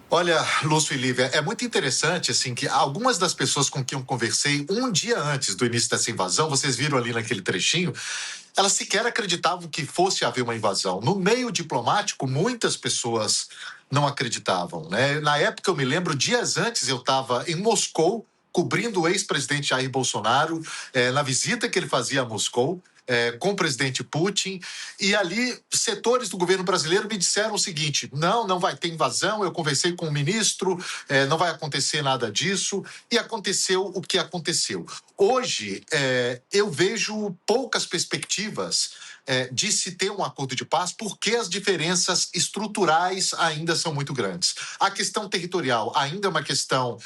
Olha, Lúcio e Lívia, é muito interessante, assim, que algumas das pessoas com quem eu conversei um dia antes do início dessa invasão, vocês viram ali naquele trechinho, elas sequer acreditavam que fosse haver uma invasão. No meio diplomático, muitas pessoas não acreditavam, né? Na época, eu me lembro, dias antes eu estava em Moscou, cobrindo o ex-presidente Jair Bolsonaro, na visita que ele fazia a Moscou, com o presidente Putin, e ali setores do governo brasileiro me disseram o seguinte: não vai ter invasão, eu conversei com o ministro, não vai acontecer nada disso, e aconteceu o que aconteceu. Hoje, eu vejo poucas perspectivas de se ter um acordo de paz, porque as diferenças estruturais ainda são muito grandes. A questão territorial ainda é uma questão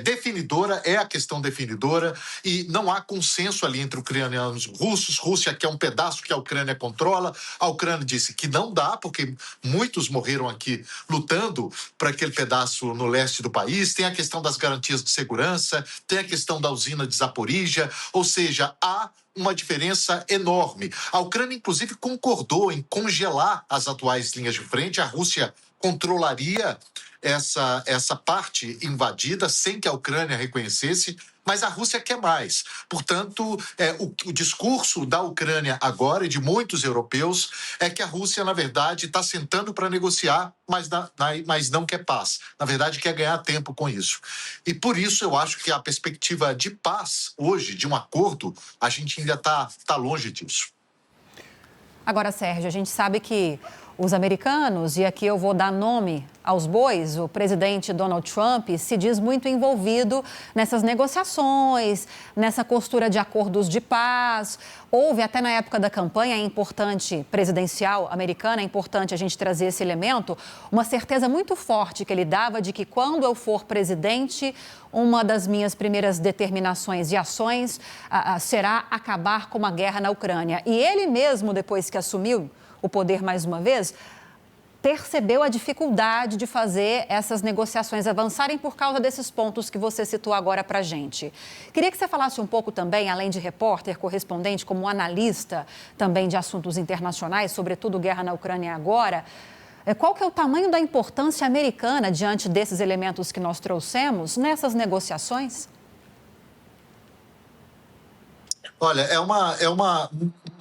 definidora, é a questão definidora, e não há consenso ali entre ucranianos e russos. Rússia quer um pedaço que a Ucrânia controla, a Ucrânia disse que não dá, porque muitos morreram aqui lutando para aquele pedaço no leste do país. Tem a questão das garantias de segurança, tem a questão da usina de Zaporizhia, ou seja, há uma diferença enorme. A Ucrânia, inclusive, concordou em congelar as atuais linhas de frente. A Rússia controlaria essa parte invadida sem que a Ucrânia reconhecesse, mas a Rússia quer mais. Portanto, o discurso da Ucrânia agora e de muitos europeus é que a Rússia, na verdade, está sentando para negociar, mas não quer paz. Na verdade, quer ganhar tempo com isso. E por isso eu acho que a perspectiva de paz hoje, de um acordo, a gente ainda está longe disso. Agora, Sérgio, a gente sabe que os americanos, e aqui eu vou dar nome aos bois, o presidente Donald Trump se diz muito envolvido nessas negociações, nessa costura de acordos de paz. Houve até na época da campanha importante presidencial americana, é importante a gente trazer esse elemento, uma certeza muito forte que ele dava de que quando eu for presidente, uma das minhas primeiras determinações e ações será acabar com a guerra na Ucrânia. E ele mesmo, depois que assumiu o poder mais uma vez, percebeu a dificuldade de fazer essas negociações avançarem por causa desses pontos que você citou agora para a gente. Queria que você falasse um pouco também, além de repórter, correspondente, como analista também de assuntos internacionais, sobretudo guerra na Ucrânia agora, qual que é o tamanho da importância americana diante desses elementos que nós trouxemos nessas negociações? Olha, é uma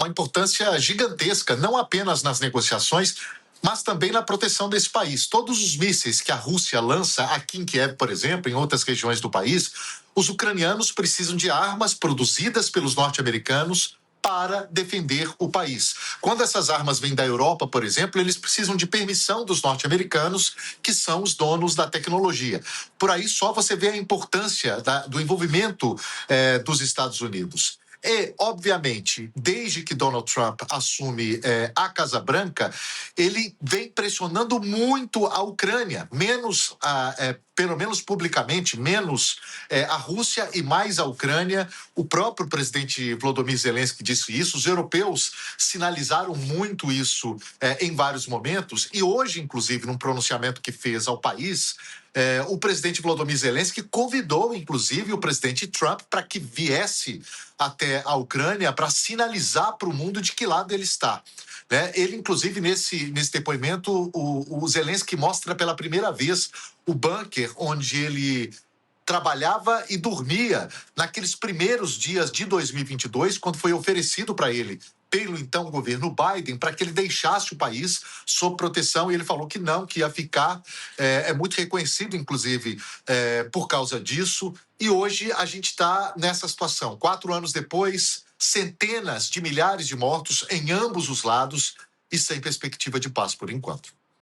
importância gigantesca, não apenas nas negociações, mas também na proteção desse país. Todos os mísseis que a Rússia lança aqui em Kiev, por exemplo, em outras regiões do país, os ucranianos precisam de armas produzidas pelos norte-americanos para defender o país. Quando essas armas vêm da Europa, por exemplo, eles precisam de permissão dos norte-americanos, que são os donos da tecnologia. Por aí só você vê a importância do envolvimento dos Estados Unidos. E, obviamente, desde que Donald Trump assume a Casa Branca, ele vem pressionando muito a Ucrânia, pelo menos publicamente, menos a Rússia e mais a Ucrânia. O próprio presidente Volodymyr Zelensky disse isso, os europeus sinalizaram muito isso em vários momentos, e hoje, inclusive, num pronunciamento que fez ao país, o presidente Volodymyr Zelensky convidou, inclusive, o presidente Trump para que viesse até a Ucrânia para sinalizar para o mundo de que lado ele está. Ele, inclusive, nesse depoimento, o Zelensky mostra pela primeira vez o bunker onde ele trabalhava e dormia naqueles primeiros dias de 2022, quando foi oferecido para ele pelo então governo Biden para que ele deixasse o país sob proteção, e ele falou que não, que ia ficar. É muito reconhecido, inclusive, por causa disso. E hoje a gente está nessa situação. 4 anos depois, centenas de milhares de mortos em ambos os lados e sem perspectiva de paz por enquanto.